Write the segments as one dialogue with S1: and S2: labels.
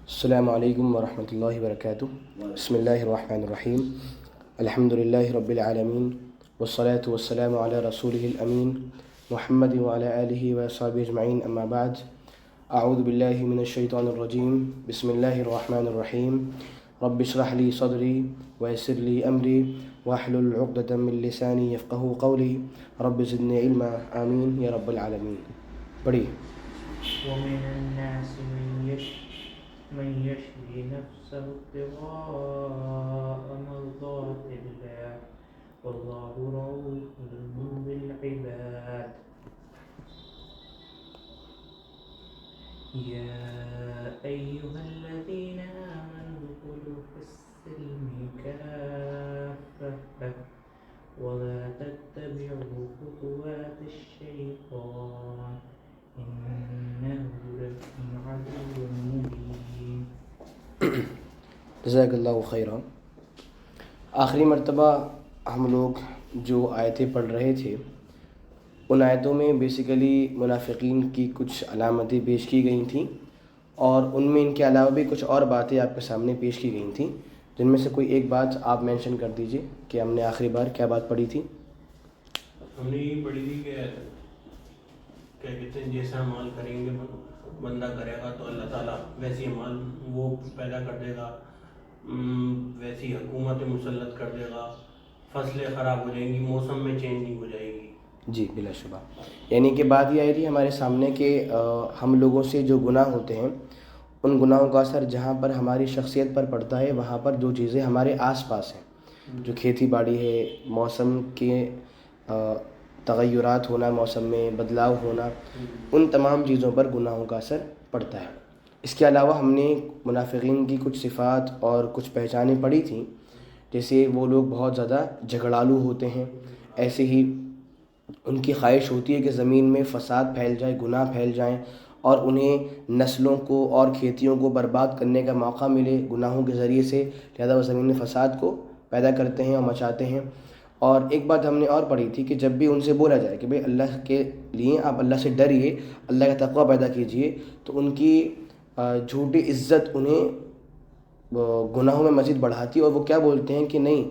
S1: السلام علیکم ورحمۃ اللہ وبرکاتہ۔ بسم اللہ الرحمن الرحیم۔ الحمد للہ رب العالمین والصلاة والسلام علی رسولہ الامین محمد وعلی آلہ وصحبہ اجمعین، اما بعد۔ اعوذ باللہ من الشیطان الرجیم، بسم اللہ الرحمن الرحیم۔ رب اشرح لی صدری ویسر لی امری واحلل عقدۃ من لسانی یفقہوا قولی رب زدنی علما، آمین یا رب العالمین۔ پڑھی۔
S2: ومن الناس من يشري نفسه ابتغاء مرضات الله والله رؤوف بالعباد يا أيها الذين آمنوا ادخلوا في السلم كافة ولا تتبعوا خطوات الشيطان إنه لكم عدو مبين۔
S1: جزاک اللہ خیرا۔ آخری مرتبہ ہم لوگ جو آیتیں پڑھ رہے تھے، ان آیتوں میں بیسیکلی منافقین کی کچھ علامتیں پیش کی گئی تھیں، اور ان میں ان کے علاوہ بھی کچھ اور باتیں آپ کے سامنے پیش کی گئی تھیں، جن میں سے کوئی ایک بات آپ مینشن کر دیجئے کہ ہم نے آخری بار کیا بات پڑھی تھی۔
S3: ہم نے یہ پڑھی تھی کہ کیا کہتے ہیں جیسا عمل کریں گے بندہ کرے گا تو اللہ تعالیٰ ویسی عمل وہ پیدا کر دے گا، ویسی حکومت مسلط کر دے گا، فصلیں خراب ہو جائیں گی، موسم میں چینجنگ ہو جائے گی۔
S1: جی بلا شبہ، یعنی کہ بات یہ آئی تھی ہمارے سامنے کہ ہم لوگوں سے جو گناہ ہوتے ہیں، ان گناہوں کا اثر جہاں پر ہماری شخصیت پر پڑتا ہے، وہاں پر جو چیزیں ہمارے آس پاس ہیں، جو کھیتی باڑی ہے، موسم کے تغیرات ہونا، موسم میں بدلاؤ ہونا، ان تمام چیزوں پر گناہوں کا اثر پڑتا ہے۔ اس کے علاوہ ہم نے منافقین کی کچھ صفات اور کچھ پہچانیں پڑھی تھیں، جیسے وہ لوگ بہت زیادہ جھگڑالو ہوتے ہیں، ایسے ہی ان کی خواہش ہوتی ہے کہ زمین میں فساد پھیل جائے، گناہ پھیل جائیں، اور انہیں نسلوں کو اور کھیتیوں کو برباد کرنے کا موقع ملے گناہوں کے ذریعے سے، لہذا وہ زمین میں فساد کو پیدا کرتے ہیں اور مچاتے ہیں۔ اور ایک بات ہم نے اور پڑھی تھی کہ جب بھی ان سے بولا جائے کہ بھئی اللہ کے لیے آپ اللہ سے ڈریے، اللہ کا تقوی پیدا کیجئے، تو ان کی جھوٹی عزت انہیں گناہوں میں مزید بڑھاتی ہے، اور وہ کیا بولتے ہیں کہ نہیں،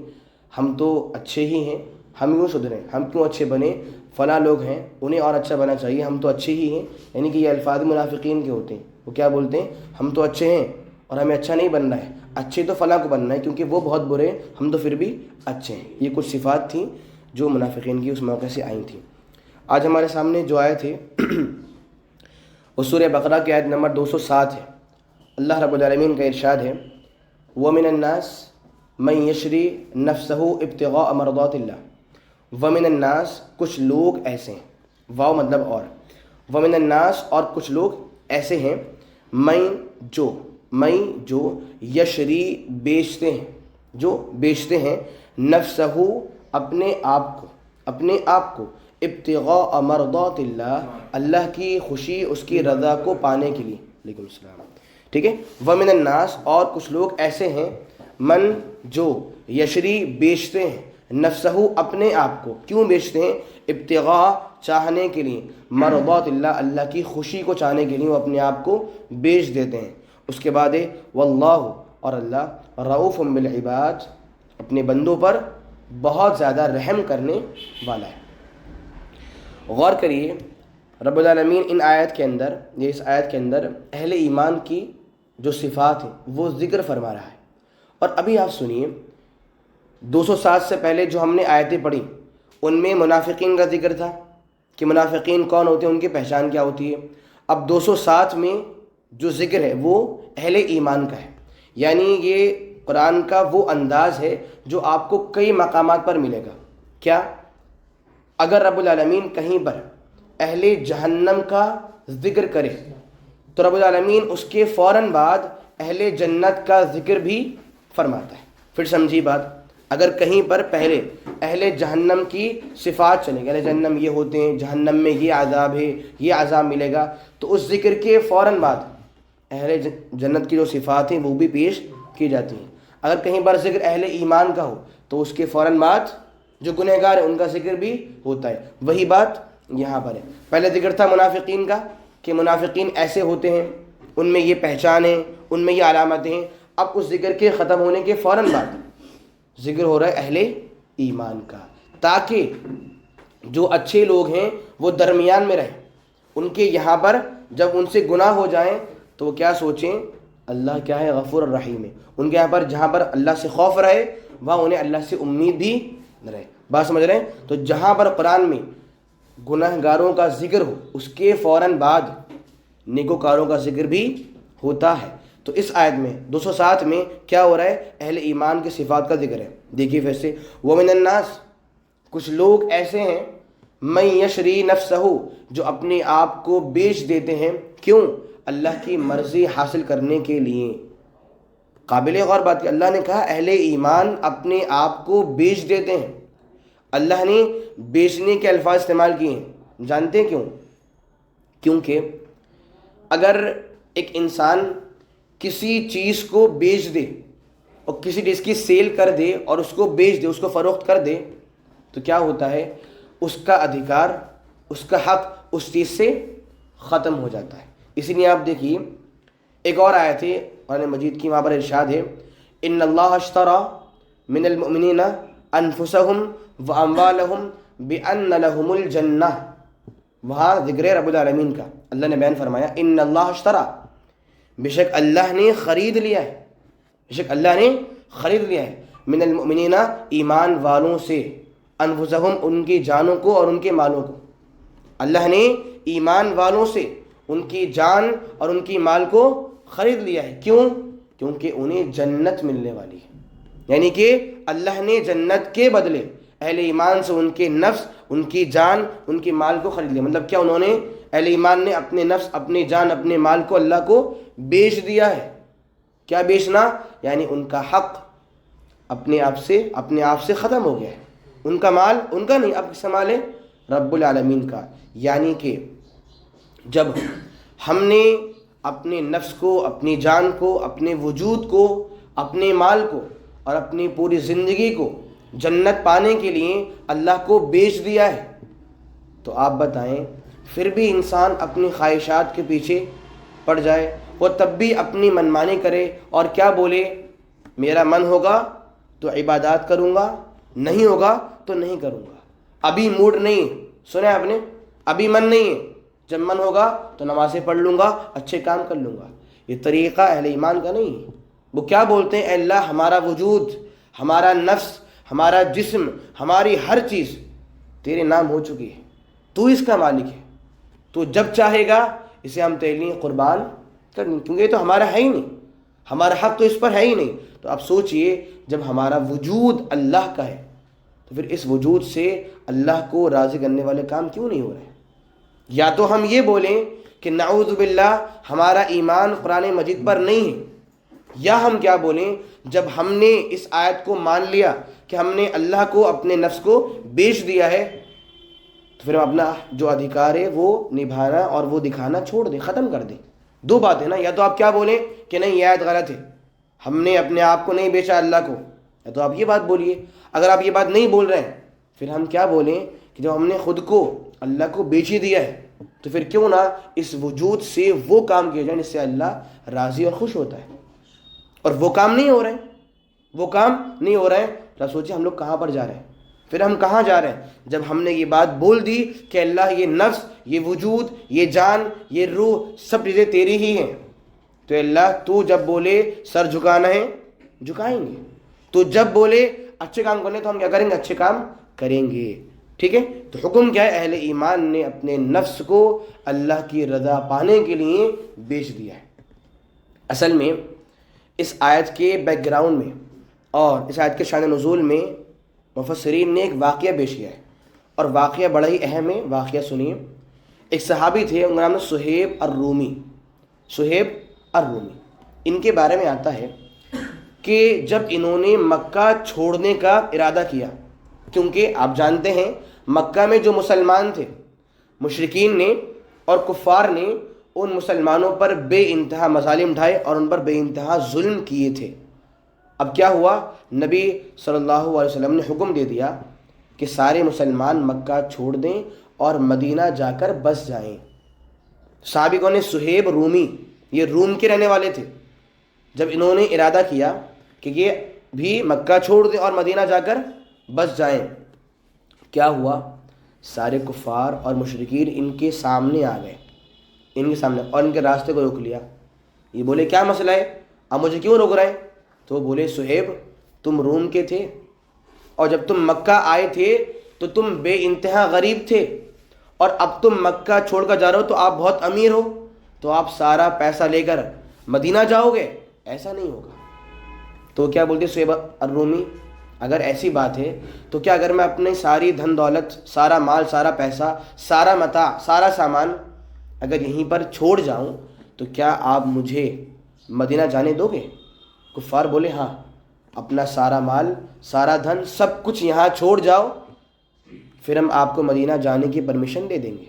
S1: ہم تو اچھے ہی ہیں، ہم کیوں سدھریں، ہم کیوں اچھے بنیں، فلاں لوگ ہیں انہیں اور اچھا بننا چاہیے، ہم تو اچھے ہی ہیں۔ یعنی کہ یہ الفاظ منافقین کے ہوتے ہیں، وہ کیا بولتے ہیں، ہم تو اچھے ہیں اور ہمیں اچھا نہیں بننا ہے، اچھے تو فلاں کو بننا ہے کیونکہ وہ بہت برے ہیں، ہم تو پھر بھی اچھے ہیں۔ یہ کچھ صفات تھیں جو منافقین کی اس موقع سے آئی تھیں۔ آج ہمارے سامنے جو آیت ہے وہ سورہ بقرہ کی آیت نمبر 207 ہے۔ اللہ رب العالمین کا ارشاد ہے، وَمِنَ النَّاسِ مَن يَشْرِي نَفْسَهُ ابْتِغَاءَ مَرْضَاتِ اللَّهِ۔ وَمِنَ النَّاسِ کچھ لوگ ایسے ہیں، واو مطلب اور، وَمِنَ النَّاسِ اور کچھ لوگ ایسے ہیں، میں جو یشری بیچتے ہیں، جو بیچتے ہیں، نفسہو اپنے آپ کو ابتغاء مرضات اللہ، اللہ کی خوشی، اس کی رضا کو پانے کے لیے۔ علیکم السلام، ٹھیک ہے۔ ومن الناس اور کچھ لوگ ایسے ہیں، من جو یشری بیچتے ہیں، نفسہو اپنے آپ کو، کیوں بیچتے ہیں، ابتغاء چاہنے کے لیے، مرضات اللہ اللہ کی خوشی کو چاہنے کے لیے وہ اپنے آپ کو بیچ دیتے ہیں۔ اس کے بعد ہے واللہ اور اللہ رؤوف بالعباد اپنے بندوں پر بہت زیادہ رحم کرنے والا ہے۔ غور کریے، رب العالمین ان آیت کے اندر، اس آیت کے اندر اہل ایمان کی جو صفات ہیں وہ ذکر فرما رہا ہے۔ اور ابھی آپ سنیے، 207 سے پہلے جو ہم نے آیتیں پڑھی ان میں منافقین کا ذکر تھا کہ منافقین کون ہوتے ہیں، ان کی پہچان کیا ہوتی ہے۔ اب 207 میں جو ذکر ہے وہ اہل ایمان کا ہے، یعنی یہ قرآن کا وہ انداز ہے جو آپ کو کئی مقامات پر ملے گا۔ کیا؟ اگر رب العالمین کہیں پر اہل جہنم کا ذکر کرے تو رب العالمین اس کے فوراً بعد اہل جنت کا ذکر بھی فرماتا ہے۔ پھر سمجھی بات، اگر کہیں پر پہلے اہل جہنم کی صفات چلے گی، اہل جہنم یہ ہوتے ہیں، جہنم میں یہ عذاب ہے، یہ عذاب ملے گا، تو اس ذکر کے فوراً بعد اہل جنت کی جو صفات ہیں وہ بھی پیش کی جاتی ہیں۔ اگر کہیں پر ذکر اہل ایمان کا ہو تو اس کے فوراً بعد جو گنہگار ہیں ان کا ذکر بھی ہوتا ہے۔ وہی بات یہاں پر ہے۔ پہلے ذکر تھا منافقین کا کہ منافقین ایسے ہوتے ہیں، ان میں یہ پہچانیں، ان میں یہ علامتیں ہیں. اب اس ذکر کے ختم ہونے کے فوراً بعد ذکر ہو رہا ہے اہل ایمان کا، تاکہ جو اچھے لوگ ہیں وہ درمیان میں رہیں. ان کے یہاں پر جب ان سے گناہ ہو جائیں تو وہ کیا سوچیں، اللہ کیا ہے، غفور الرحیم ہے. ان کے یہاں پر جہاں پر اللہ سے خوف رہے وہاں انہیں اللہ سے امید بھی نہ رہے. بات سمجھ رہے ہیں؟ تو جہاں پر قرآن میں گناہ گاروں کا ذکر ہو اس کے فوراً بعد نیکوکاروں کا ذکر بھی ہوتا ہے. تو اس آیت میں 207 میں کیا ہو رہا ہے، اہل ایمان کی صفات کا ذکر ہے. دیکھیے پھر سے، وَمِنَ النَّاسِ، کچھ لوگ ایسے ہیں، مَن یشری نفسہ، جو اپنے آپ کو بیچ دیتے ہیں. کیوں؟ اللہ کی مرضی حاصل کرنے کے لیے. قابل غور بات ہے، اللہ نے کہا اہل ایمان اپنے آپ کو بیچ دیتے ہیں. اللہ نے بیچنے کے الفاظ استعمال کیے ہیں، جانتے ہیں کیوں؟ کیونکہ اگر ایک انسان کسی چیز کو بیچ دے اور کسی چیز کی سیل کر دے اور اس کو بیچ دے، اس کو فروخت کر دے، تو کیا ہوتا ہے، اس کا ادھیکار، اس کا حق اس چیز سے ختم ہو جاتا ہے. اسی لیے آپ دیکھیے ایک اور آیت ہے قرآن مجید کی، وہاں پر ارشاد ہے، ان اللہ اشترى من المؤمنین انفسهم واموالهم بان لهم الجنہ. وہاں ذکر ہے رب العالمین کا. اللہ نے بیان فرمایا ان اللہ اشترى، بے شک اللہ نے خرید لیا ہے، بے شک اللہ نے خرید لیا ہے، من المؤمنین ایمان والوں سے، انفسهم ان کی جانوں کو اور ان کے مالوں کو. اللہ نے ایمان والوں سے ان کی جان اور ان کی مال کو خرید لیا ہے. کیوں؟ کیونکہ انہیں جنت ملنے والی ہے. یعنی کہ اللہ نے جنت کے بدلے اہل ایمان سے ان کے نفس، ان کی جان، ان کے مال کو خرید لیا. مطلب کیا، انہوں نے، اہل ایمان نے اپنے نفس، اپنی جان، اپنے مال کو اللہ کو بیچ دیا ہے. کیا بیچنا؟ یعنی ان کا حق اپنے آپ سے ختم ہو گیا ہے. ان کا مال ان کا نہیں، اب کس کا مال ہے؟ رب العالمین کا. یعنی کہ جب ہم نے اپنے نفس کو، اپنی جان کو، اپنے وجود کو، اپنے مال کو اور اپنی پوری زندگی کو جنت پانے کے لیے اللہ کو بیچ دیا ہے، تو آپ بتائیں پھر بھی انسان اپنی خواہشات کے پیچھے پڑ جائے، وہ تب بھی اپنی منمانی کرے اور کیا بولے، میرا من ہوگا تو عبادات کروں گا، نہیں ہوگا تو نہیں کروں گا. ابھی موڈ نہیں، سنا آپ نے، ابھی من نہیں ہے، جب من ہوگا تو نمازیں پڑھ لوں گا، اچھے کام کر لوں گا. یہ طریقہ اہل ایمان کا نہیں ہے. وہ کیا بولتے ہیں، اے اللہ ہمارا وجود، ہمارا نفس، ہمارا جسم، ہماری ہر چیز تیرے نام ہو چکی ہے، تو اس کا مالک ہے، تو جب چاہے گا اسے ہم تیرے لیے قربان کرنی، کیونکہ یہ تو ہمارا ہے ہی نہیں، ہمارا حق تو اس پر ہے ہی نہیں. تو آپ سوچئے جب ہمارا وجود اللہ کا ہے تو پھر اس وجود سے اللہ کو راضی کرنے والے کام کیوں نہیں ہو رہے؟ یا تو ہم یہ بولیں کہ نعوذ باللہ ہمارا ایمان قرآن مجید پر نہیں ہے، یا ہم کیا بولیں، جب ہم نے اس آیت کو مان لیا کہ ہم نے اللہ کو، اپنے نفس کو بیچ دیا ہے، تو پھر ہم اپنا جو ادھیکار ہے وہ نبھانا اور وہ دکھانا چھوڑ دیں، ختم کر دیں. دو باتیں نا، یا تو آپ کیا بولیں کہ نہیں یہ آیت غلط ہے، ہم نے اپنے آپ کو نہیں بیچا اللہ کو، یا تو آپ یہ بات بولیے. اگر آپ یہ بات نہیں بول رہے ہیں پھر ہم کیا بولیں کہ جب ہم نے خود کو اللہ کو بیچ ہی دیا ہے تو پھر کیوں نہ اس وجود سے وہ کام کیے جائیں جس سے اللہ راضی اور خوش ہوتا ہے. اور وہ کام نہیں ہو رہے ہیں، وہ کام نہیں ہو رہے ہیں، تو سوچیں ہم لوگ کہاں پر جا رہے ہیں، پھر ہم کہاں جا رہے ہیں. جب ہم نے یہ بات بول دی کہ اللہ یہ نفس، یہ وجود، یہ جان، یہ روح، سب چیزیں تیری ہی ہیں، تو اللہ تو جب بولے سر جھکانا ہے جھکائیں گے، تو جب بولے اچھے کام کرنے تو ہم کیا کریں گے، اچھے کام کریں گے. ٹھیک ہے. تو حکم کیا ہے، اہل ایمان نے اپنے نفس کو اللہ کی رضا پانے کے لیے بیچ دیا ہے. اصل میں اس آیت کے بیک گراؤنڈ میں اور اس آیت کے شان نزول میں مفسرین نے ایک واقعہ پیش کیا ہے، اور واقعہ بڑا ہی اہم ہے. واقعہ سنیے. ایک صحابی تھے، ان کا نام ہے صہیب الرومی. صہیب الرومی، ان کے بارے میں آتا ہے کہ جب انہوں نے مکہ چھوڑنے کا ارادہ کیا، کیونکہ آپ جانتے ہیں مکہ میں جو مسلمان تھے، مشرکین نے اور کفار نے ان مسلمانوں پر بے انتہا مظالم ڈھائے اور ان پر بے انتہا ظلم کیے تھے. اب کیا ہوا، نبی صلی اللہ علیہ وسلم نے حکم دے دیا کہ سارے مسلمان مکہ چھوڑ دیں اور مدینہ جا کر بس جائیں. صحابی کون ہے، صہیب رومی. یہ روم کے رہنے والے تھے. جب انہوں نے ارادہ کیا کہ یہ بھی مکہ چھوڑ دیں اور مدینہ جا کر بس جائیں، کیا ہوا؟ سارے کفار اور مشرکین ان کے سامنے آ گئے، ان کے سامنے، اور ان کے راستے کو روک لیا. یہ بولے کیا مسئلہ ہے، آپ مجھے کیوں روک رہے ہیں؟ تو وہ بولے صہیب تم روم کے تھے، اور جب تم مکہ آئے تھے تو تم بے انتہا غریب تھے، اور اب تم مکہ چھوڑ کر جا رہے ہو تو آپ بہت امیر ہو، تو آپ سارا پیسہ لے کر مدینہ جاؤ گے؟ ایسا نہیں ہوگا. تو کیا بولتے صہیب الرومی، اگر ایسی بات ہے تو کیا اگر میں اپنی ساری دھن دولت، سارا مال، سارا پیسہ، سارا متاع، سارا سامان اگر یہیں پر چھوڑ جاؤں تو کیا آپ مجھے مدینہ جانے دو گے؟ کفار بولے ہاں، اپنا سارا مال، سارا دھن، سب کچھ یہاں چھوڑ جاؤ، پھر ہم آپ کو مدینہ جانے کی پرمیشن دے دیں گے.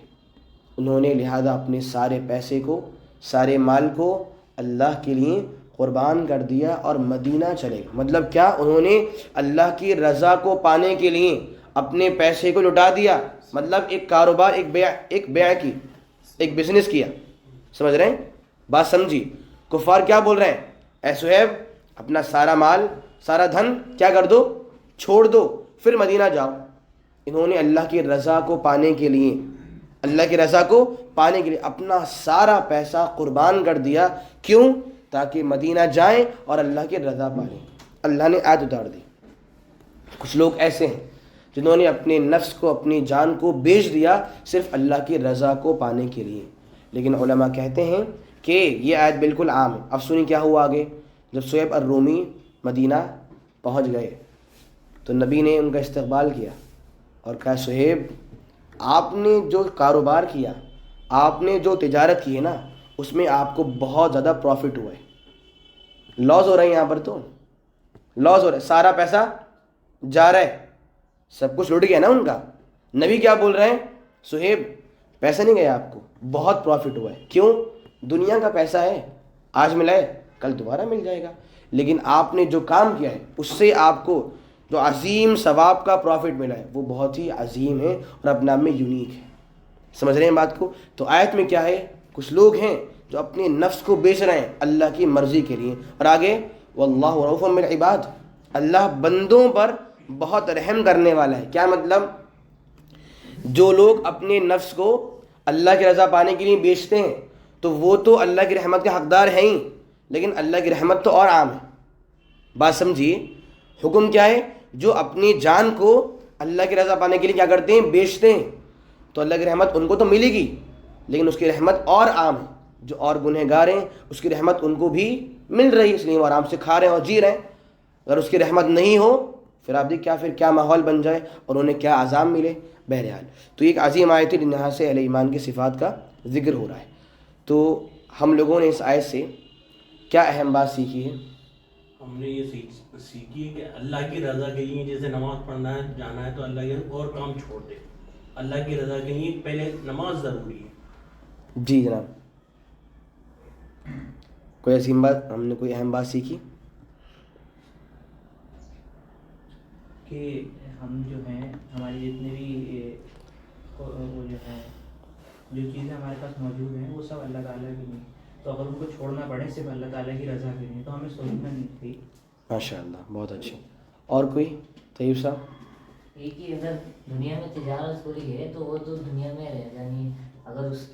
S1: انہوں نے لہذا اپنے سارے پیسے کو، سارے مال کو اللہ کے لیے قربان کر دیا اور مدینہ چلے گئے. مطلب کیا؟ انہوں نے اللہ کی رضا کو پانے کے لیے اپنے پیسے کو لٹا دیا. مطلب ایک کاروبار، ایک بیع کی، ایک بزنس کیا. سمجھ رہے ہیں بات؟ سمجھی؟ کفار کیا بول رہے ہیں؟ اے صہیب اپنا سارا مال، سارا دھن کیا کر دو؟ چھوڑ دو، پھر مدینہ جاؤ. انہوں نے اللہ کی رضا کو پانے کے لیے، اللہ کی رضا کو پانے کے لیے اپنا سارا پیسہ قربان کر دیا. کیوں؟ تاکہ مدینہ جائیں اور اللہ کی رضا پائیں. اللہ نے آیت اتار دی. کچھ لوگ ایسے ہیں جنہوں نے اپنے نفس کو، اپنی جان کو بیچ دیا صرف اللہ کی رضا کو پانے کے لیے. لیکن علماء کہتے ہیں کہ یہ آیت بالکل عام ہے. اب سنیں کیا ہوا آگے. جب صہیب الرومی مدینہ پہنچ گئے تو نبی نے ان کا استقبال کیا اور کہا صہیب آپ نے جو کاروبار کیا، آپ نے جو تجارت کی ہے نا، اس میں آپ کو بہت زیادہ پروفٹ ہوا ہے. لاس ہو رہا ہے، یہاں پر تو لاس ہو رہا ہے، سارا پیسہ جا رہا ہے، سب کچھ لٹ گیا نا ان کا. نبی کیا بول رہے ہیں؟ صہیب پیسہ نہیں گیا، آپ کو بہت پروفٹ ہوا ہے. کیوں؟ دنیا کا پیسہ ہے، آج ملا ہے کل دوبارہ مل جائے گا. لیکن آپ نے جو کام کیا ہے اس سے آپ کو جو عظیم ثواب کا پروفٹ ملا ہے وہ بہت ہی عظیم ہے اور اپنے آپ میں یونیک ہے. سمجھ رہے ہیں بات کو؟ تو آیت میں کیا ہے؟ کچھ لوگ ہیں جو اپنے نفس کو بیچ رہے ہیں اللہ کی مرضی کے لیے. اور آگے واللہ رؤوف بالعباد، اللہ بندوں پر بہت رحم کرنے والا ہے. کیا مطلب؟ جو لوگ اپنے نفس کو اللہ کی رضا پانے کے لیے بیچتے ہیں تو وہ تو اللہ کی رحمت کے حقدار ہیں ہی، لیکن اللہ کی رحمت تو اور عام ہے. بات سمجھیے. حکم کیا ہے؟ جو اپنی جان کو اللہ کی رضا پانے کے لیے کیا کرتے ہیں؟ بیچتے ہیں، تو اللہ کی رحمت ان کو تو ملے گی، لیکن اس کی رحمت اور عام ہے. جو اور گنہگار ہیں اس کی رحمت ان کو بھی مل رہی ہے، اس لیے وہ آرام سے کھا رہے ہیں اور جی رہے ہیں. اگر اس کی رحمت نہیں ہو پھر آپ دیکھ کیا ماحول بن جائے اور انہیں کیا عذاب ملے. بہرحال تو یہ ایک عظیم آیت ہے جہاں سے اہل ایمان کی صفات کا ذکر ہو رہا ہے. تو ہم لوگوں نے اس آیت سے کیا اہم بات سیکھی ہے؟
S3: ہم نے یہ سیکھی ہے کہ اللہ کی رضا کے لیے جیسے نماز پڑھنا ہے، جانا ہے تو اللہ کے اور کام چھوڑ دے. اللہ کی رضا کے لیے پہلے نماز ضروری ہے.
S1: جی جناب، کوئی عظیم بات، ہم نے کوئی اہم بات سیکھی؟
S2: کہ ہم جو ہیں ہماری جتنے بھی وہ جو ہیں جو چیزیں ہمارے پاس موجود ہیں وہ سب اللہ تعالیٰ کی نہیں، تو اگر ان کو چھوڑنا پڑے صرف اللہ تعالیٰ کی رضا کے لیے تو ہمیں سوچنا نہیں تھی.
S1: ماشاء اللہ، بہت اچھی. اور کوئی؟ طیب صاحب؟
S4: ایک ہی، اگر دنیا میں تجارت ہو رہی ہے تو وہ تو دنیا میں رہ جانی، اگر اس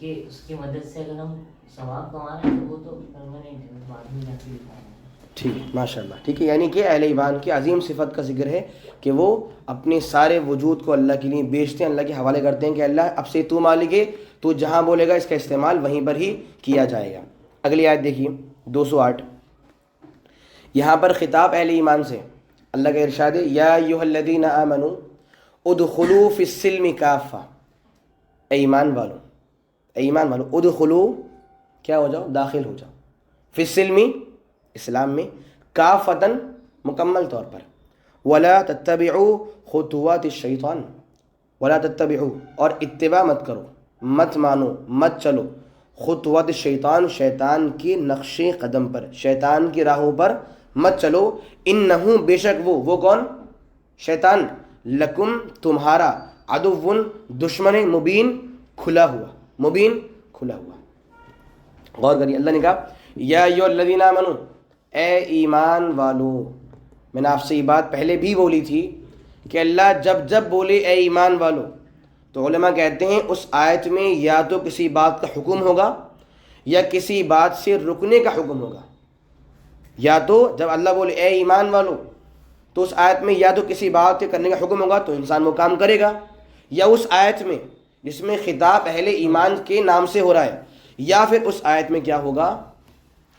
S4: کی مدد سے اگر ہم ثواب کما رہے ہیں تو وہ تو پرماننٹ ہے، بعد میں جا کے دکھانا ہے.
S1: ٹھیک ہے، ماشاء اللہ. ٹھیک ہے، یعنی کہ اہل ایمان کی عظیم صفت کا ذکر ہے کہ وہ اپنے سارے وجود کو اللہ کے لیے بیچتے ہیں، اللہ کے حوالے کرتے ہیں کہ اللہ اب سے تو مالک ہے، تو جہاں بولے گا اس کا استعمال وہیں پر ہی کیا جائے گا. اگلی آیت دیکھیے 208. یہاں پر خطاب اہل ایمان سے. اللہ کا ارشاد ہے یا ایھا الذین آمنوا ادخلوا فی السلم کافہ. اے ایمان والو ادخلوا، کیا ہو جاؤ؟ داخل ہو جاؤ. فی السلم، اسلام میں، کافتاً، مکمل طور پر. ولا تتبعوا خطوات الشیطان، ولا تتبعوا، اور اتباع مت کرو، مت مانو، مت چلو، خطوات الشیطان، شیطان کی نقش قدم پر، شیطان کی راہوں پر مت چلو. انہو، بے شک وہ کون؟ شیطان، لکم، تمہارا، عدو، دشمن، مبین، کھلا ہوا. غور کریے، اللہ نے کہا یا ایھا الذین آمنوا، اے ایمان والو. میں نے آپ سے یہ بات پہلے بھی بولی تھی کہ اللہ جب جب بولے اے ایمان والو تو علماء کہتے ہیں اس آیت میں یا تو کسی بات کا حکم ہوگا یا کسی بات سے رکنے کا حکم ہوگا. یا تو جب اللہ بولے اے ایمان والو تو اس آیت میں یا تو کسی بات کے کرنے کا حکم ہوگا تو انسان وہ کام کرے گا، یا اس آیت میں جس میں خطاب اہل ایمان کے نام سے ہو رہا ہے، یا پھر اس آیت میں کیا ہوگا،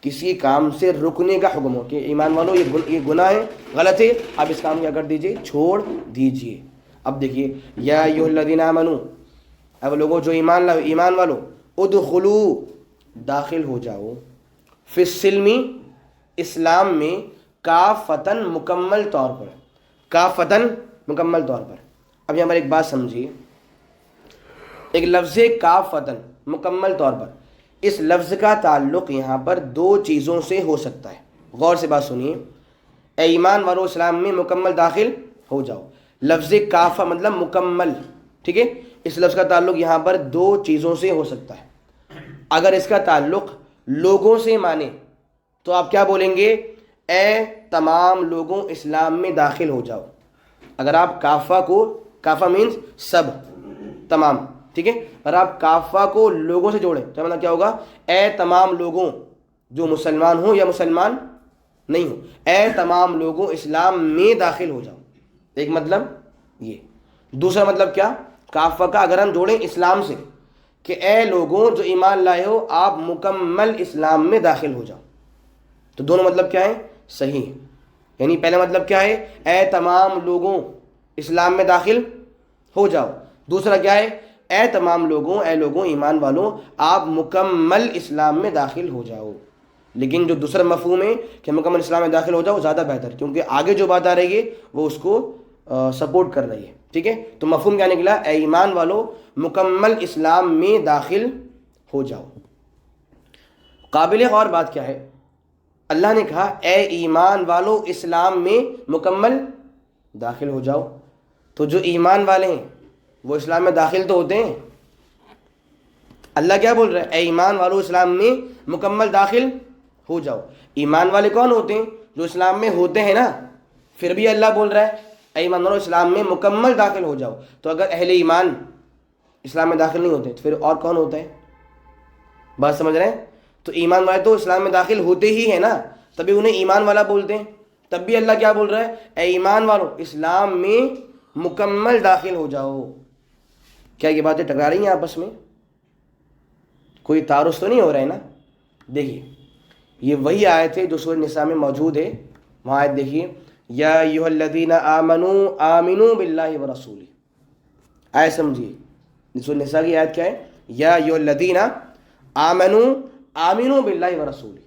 S1: کسی کام سے رکنے کا حکم ہو کہ ایمان والو یہ گناہ ہے، غلط ہے، آپ اس کام کیا کر دیجئے، چھوڑ دیجئے. اب دیکھیے یا ایھا الذین آمنوا، اب لوگوں جو ایمان والو، ادخلوا داخل ہو جاؤ، فی السلم اسلام میں، کافتن مکمل طور پر، کافتن مکمل طور پر. اب یہاں پر ایک بات سمجھیے، ایک لفظ کافتن مکمل طور پر، اس لفظ کا تعلق یہاں پر دو چیزوں سے ہو سکتا ہے. غور سے بات سنیے، اے ایمان والو اسلام میں مکمل داخل ہو جاؤ، لفظ کافہ مطلب مکمل، ٹھیک ہے. اس لفظ کا تعلق یہاں پر دو چیزوں سے ہو سکتا ہے. اگر اس کا تعلق لوگوں سے مانے تو آپ کیا بولیں گے، اے تمام لوگوں اسلام میں داخل ہو جاؤ. اگر آپ کافہ کو، کافہ مینز سب، تمام، ٹھیک ہے. اگر آپ کافہ کو لوگوں سے جوڑیں تو مطلب کیا ہوگا، اے تمام لوگوں جو مسلمان ہوں یا مسلمان نہیں ہوں، اے تمام لوگوں اسلام میں داخل ہو جاؤ. ایک مطلب یہ. دوسرا مطلب کیا، کافہ کا اگر ہم جوڑیں اسلام سے کہ اے لوگوں جو ایمان لائے ہو آپ مکمل اسلام میں داخل ہو جاؤ، تو دونوں مطلب کیا ہے، صحیح. یعنی پہلا مطلب کیا ہے، اے تمام لوگوں اسلام میں داخل ہو جاؤ. دوسرا کیا ہے، اے تمام لوگوں، اے لوگوں ایمان والوں آپ مکمل اسلام میں داخل ہو جاؤ. لیکن جو دوسرا مفہوم ہے کہ مکمل اسلام میں داخل ہو جاؤ زیادہ بہتر، کیونکہ آگے جو بات آ رہی ہے وہ اس کو سپورٹ کر رہی ہے، ٹھیک ہے. تو مفہوم کیا نکلا، اے ایمان والو مکمل اسلام میں داخل ہو جاؤ. قابل غور بات کیا ہے، اللہ نے کہا اے ایمان والو اسلام میں مکمل داخل ہو جاؤ، تو جو ایمان والے ہیں وہ اسلام میں داخل تو ہوتے ہیں. اللہ کیا بول رہا ہے، اے ایمان والو اسلام میں مکمل داخل ہو جاؤ. ایمان والے کون ہوتے ہیں، جو اسلام میں ہوتے ہیں نا. پھر بھی اللہ بول رہا ہے اے ایمان والو اسلام میں مکمل داخل ہو جاؤ. تو اگر اہل ایمان اسلام میں داخل نہیں ہوتے تو پھر اور کون ہوتا ہے، بات سمجھ رہے ہیں. تو ایمان والے تو اسلام میں داخل ہوتے ہی ہیں نا، تبھی انہیں ایمان والا بولتے ہیں. تب بھی اللہ کیا بول رہا ہے، اے ایمان والو اسلام میں مکمل داخل ہو جاؤ. کیا یہ باتیں ٹکرا رہی ہیں آپس میں، کوئی تعارض تو نہیں ہو رہا ہے نا. دیکھیے یہ وہی آیت ہے جو سورہ نساء میں موجود ہے. وہاں آیت دیکھیے، یا ایھا الذین آمنوا آمنوا باللہ ورسولہ. آیت سمجھیے، سورہ نساء کی آیت کیا ہے، یا ایھا الذین آمنوا آمنوا باللہ ورسولہ.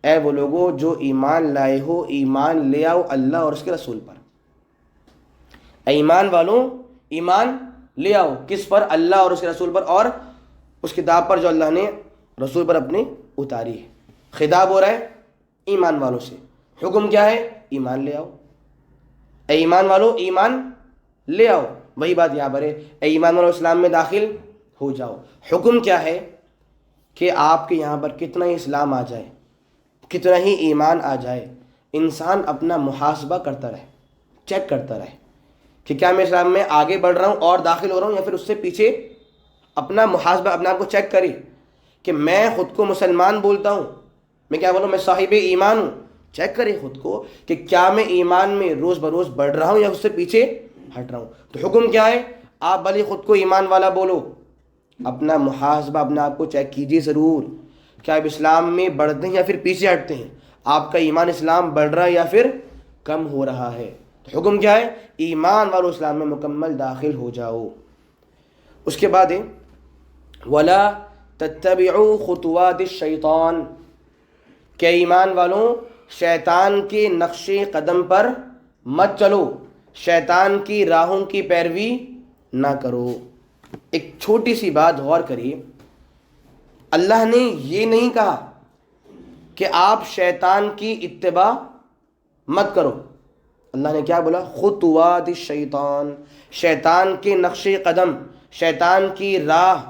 S1: اے وہ لوگوں جو ایمان لائے ہو ایمان لے آؤ اللہ اور اس کے رسول پر. اے ایمان والوں ایمان لے آؤ، کس پر، اللہ اور اس کے رسول پر، اور اس کتاب پر جو اللہ نے رسول پر اپنے اتاری ہے. خطاب ہو رہا ہے ایمان والوں سے، حکم کیا ہے، ایمان لے آؤ. اے ایمان والو ایمان لے آؤ، وہی بات یہاں پر ہے، اے ایمان والو اسلام میں داخل ہو جاؤ. حکم کیا ہے کہ آپ کے یہاں پر کتنا ہی اسلام آ جائے، کتنا ہی ایمان آ جائے، انسان اپنا محاسبہ کرتا رہے، چیک کرتا رہے کہ کیا میں اسلام میں آگے بڑھ رہا ہوں اور داخل ہو رہا ہوں، یا پھر اس سے پیچھے. اپنا محاسبہ، اپنے آپ کو چیک کرے کہ میں خود کو مسلمان بولتا ہوں، میں کیا بولوں، میں صاحب ایمان ہوں. چیک کرے خود کو کہ کیا میں ایمان میں روز بروز بڑھ رہا ہوں یا اس سے پیچھے ہٹ رہا ہوں. تو حکم کیا ہے، آپ بھلے خود کو ایمان والا بولو، اپنا محاسبہ اپنے آپ کو چیک کیجیے ضرور، کیا آپ اسلام میں بڑھتے ہیں یا پھر پیچھے ہٹتے ہیں، آپ کا ایمان اسلام بڑھ رہا ہے یا پھر کم ہو رہا ہے. تو حکم کیا ہے، ایمان والو اسلام میں مکمل داخل ہو جاؤ. اس کے بعد ہے وَلَا تَتَّبِعُوا خُطُوَاتِ الشَّيْطَانِ، کہ ایمان والوں شیطان کے نقش قدم پر مت چلو، شیطان کی راہوں کی پیروی نہ کرو. ایک چھوٹی سی بات غور کریے، اللہ نے یہ نہیں کہا کہ آپ شیطان کی اتباع مت کرو. اللہ نے کیا بولا، خطوات الشیطان، شیطان کے نقش قدم، شیطان کی راہ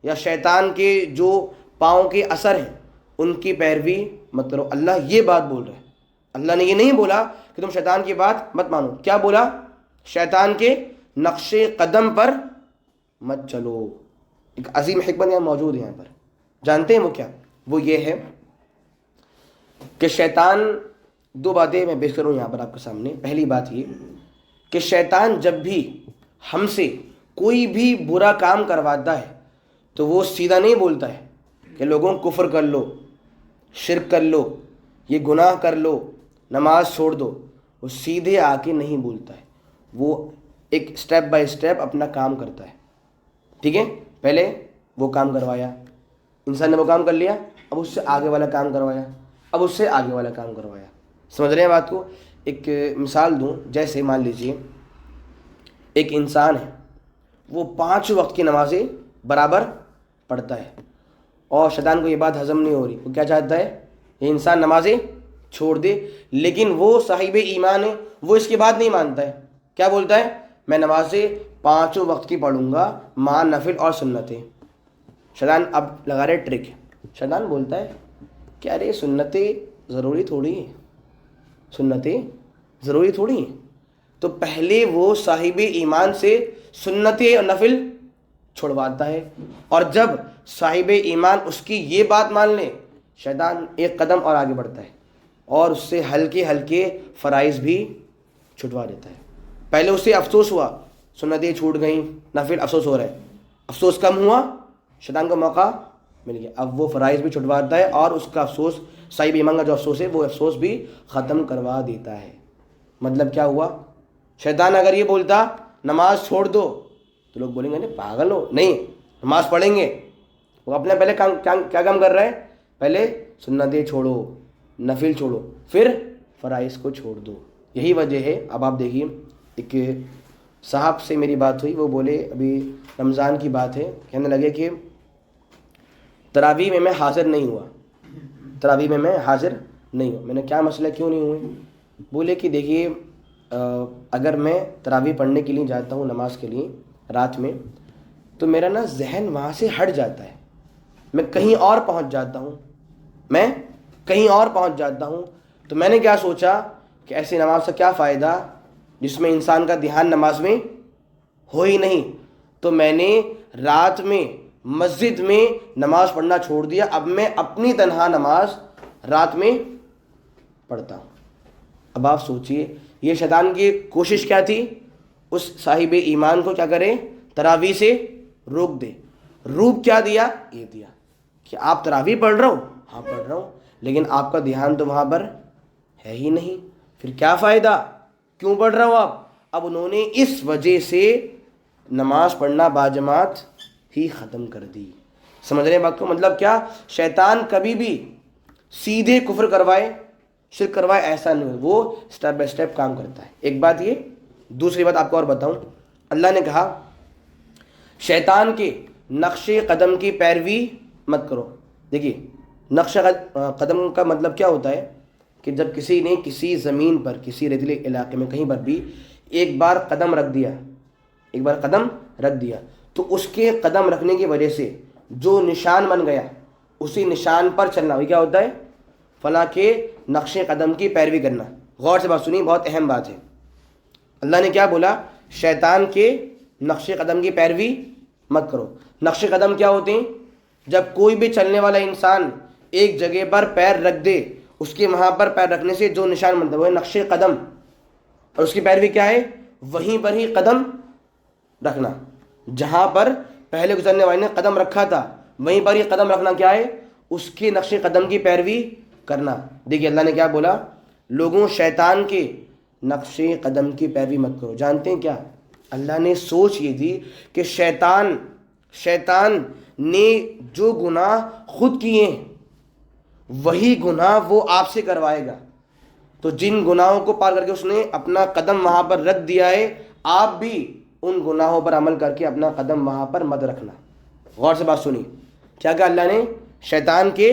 S1: یا شیطان کے جو پاؤں کے اثر ہیں ان کی پیروی مت کرو. اللہ یہ بات بول رہا ہے. اللہ نے یہ نہیں بولا کہ تم شیطان کی بات مت مانو. کیا بولا؟ شیطان کے نقش قدم پر مت چلو. ایک عظیم حکمت یہاں موجود ہے. یہاں پر جانتے ہیں وہ کیا؟ وہ یہ ہے کہ شیطان، دو باتیں میں پیش کروں یہاں پر آپ کے سامنے. پہلی بات یہ کہ شیطان جب بھی ہم سے کوئی بھی برا کام کرواتا ہے تو وہ سیدھا نہیں بولتا ہے کہ لوگوں کفر کر لو، شرک کر لو، یہ گناہ کر لو، نماز چھوڑ دو. وہ سیدھے آ کے نہیں بولتا ہے. وہ ایک سٹیپ بائی سٹیپ اپنا کام کرتا ہے. ٹھیک ہے؟ پہلے وہ کام کروایا، انسان نے وہ کام کر لیا، اب اس سے آگے والا کام کروایا، اب اس سے آگے والا کام کروایا. سمجھ رہے ہیں بات کو؟ ایک مثال دوں. جیسے مان لیجئے ایک انسان ہے، وہ 5 وقت کی نمازیں برابر پڑھتا ہے اور شیطان کو یہ بات ہضم نہیں ہو رہی. وہ کیا چاہتا ہے؟ یہ انسان نمازیں چھوڑ دے. لیکن وہ صاحب ایمان ہے، وہ اس کی بات نہیں مانتا ہے. کیا بولتا ہے؟ میں نمازیں 5 وقت کی پڑھوں گا مع نفل اور سنتیں. شیطان اب لگا رہے ٹرک. شیطان بولتا ہے کہ ارے سنتیں ضروری تھوڑی ہیں، سنتیں ضروری تھوڑی ہیں. تو پہلے وہ صاحب ایمان سے سنتیں اور نفل چھڑواتا ہے، اور جب صاحب ایمان اس کی یہ بات مان لے، شیطان ایک قدم اور آگے بڑھتا ہے اور اس سے ہلکے ہلکے فرائض بھی چھٹوا دیتا ہے. پہلے اسے افسوس ہوا، سنتیں چھوٹ گئیں، نفل افسوس ہو رہا ہے، افسوس کم ہوا، شیطان کو موقع مل گیا. اب وہ فرائض بھی چھٹواتا ہے اور اس کا افسوس، صاحب ایمان کا جو افسوس ہے وہ افسوس بھی ختم کروا دیتا ہے. مطلب کیا ہوا؟ شیطان اگر یہ بولتا نماز چھوڑ دو تو لوگ بولیں گے نہیں پاگل ہو، نہیں نماز پڑھیں گے. وہ اپنے پہلے کیا کام کر رہا ہے؟ پہلے سنتیں چھوڑو، نفل چھوڑو، پھر فرائض کو چھوڑ دو. یہی وجہ ہے. اب آپ دیکھیے، ایک صاحب سے میری بات ہوئی، وہ بولے ابھی رمضان کی بات ہے، کہنے لگے کہ تراویح میں حاضر نہیں ہوا، تراویح میں حاضر نہیں ہوا. میں نے کیا مسئلہ، کیوں نہیں ہوئے؟ بولے کہ دیکھیے اگر میں تراویح پڑھنے کے لیے جاتا ہوں نماز کے لیے رات میں، تو میرا نا ذہن وہاں سے ہٹ جاتا ہے، میں کہیں اور پہنچ جاتا ہوں، میں کہیں اور پہنچ جاتا ہوں. تو میں نے کیا سوچا کہ ایسی نماز کا کیا فائدہ جس میں انسان کا دھیان نماز میں ہو ہی نہیں. تو میں نے رات میں مسجد میں نماز پڑھنا چھوڑ دیا. اب میں اپنی تنہا نماز رات میں پڑھتا ہوں. اب آپ سوچئے یہ شیطان کی کوشش کیا تھی؟ اس صاحب ایمان کو کیا کرے؟ تراویح سے روک دے. روک کیا دیا؟ یہ دیا کہ آپ تراویح پڑھ رہے ہو، ہاں پڑھ رہا ہوں، لیکن آپ کا دھیان تو وہاں پر ہے ہی نہیں، پھر کیا فائدہ؟ کیوں پڑھ رہا ہو آپ؟ اب انہوں نے اس وجہ سے نماز پڑھنا باجماعت ہی ختم کر دی. سمجھ رہے ہیں بات کو؟ مطلب کیا؟ شیطان کبھی بھی سیدھے کفر کروائے، شرک کروائے ایسا نہیں، وہ سٹیپ بائی سٹیپ کام کرتا ہے. ایک بات یہ. دوسری بات آپ کو اور بتاؤں، اللہ نے کہا شیطان کے نقش قدم کی پیروی مت کرو. دیکھیے نقش قدم کا مطلب کیا ہوتا ہے کہ جب کسی نے کسی زمین پر، کسی ریتیلے علاقے میں کہیں پر بھی ایک بار قدم رکھ دیا، ایک بار قدم رکھ دیا، تو اس کے قدم رکھنے کی وجہ سے جو نشان بن گیا اسی نشان پر چلنا، وہی کیا ہوتا ہے؟ فلاں کے نقش قدم کی پیروی کرنا. غور سے بات سنیے، بہت اہم بات ہے. اللہ نے کیا بولا؟ شیطان کے نقش قدم کی پیروی مت کرو. نقش قدم کیا ہوتے ہیں؟ جب کوئی بھی چلنے والا انسان ایک جگہ پر پیر رکھ دے، اس کے وہاں پر پیر رکھنے سے جو نشان بنتا ہے وہ ہے نقش قدم. اور اس کی پیروی کیا ہے؟ وہیں پر ہی قدم رکھنا. جہاں پر پہلے گزرنے والے نے قدم رکھا تھا وہیں پر ہی قدم رکھنا. کیا ہے؟ اس کے نقش قدم کی پیروی کرنا. دیکھیے اللہ نے کیا بولا؟ لوگوں شیطان کے نقش قدم کی پیروی مت کرو. جانتے ہیں کیا؟ اللہ نے سوچ یہ دی کہ شیطان نے جو گناہ خود کیے ہیں وہی گناہ وہ آپ سے کروائے گا. تو جن گناہوں کو پار کر کے اس نے اپنا قدم وہاں پر رکھ دیا ہے، آپ بھی ان گناہوں پر عمل کر کے اپنا قدم وہاں پر مت رکھنا. غور سے بات سنی. کیا کہا اللہ نے؟ شیطان کے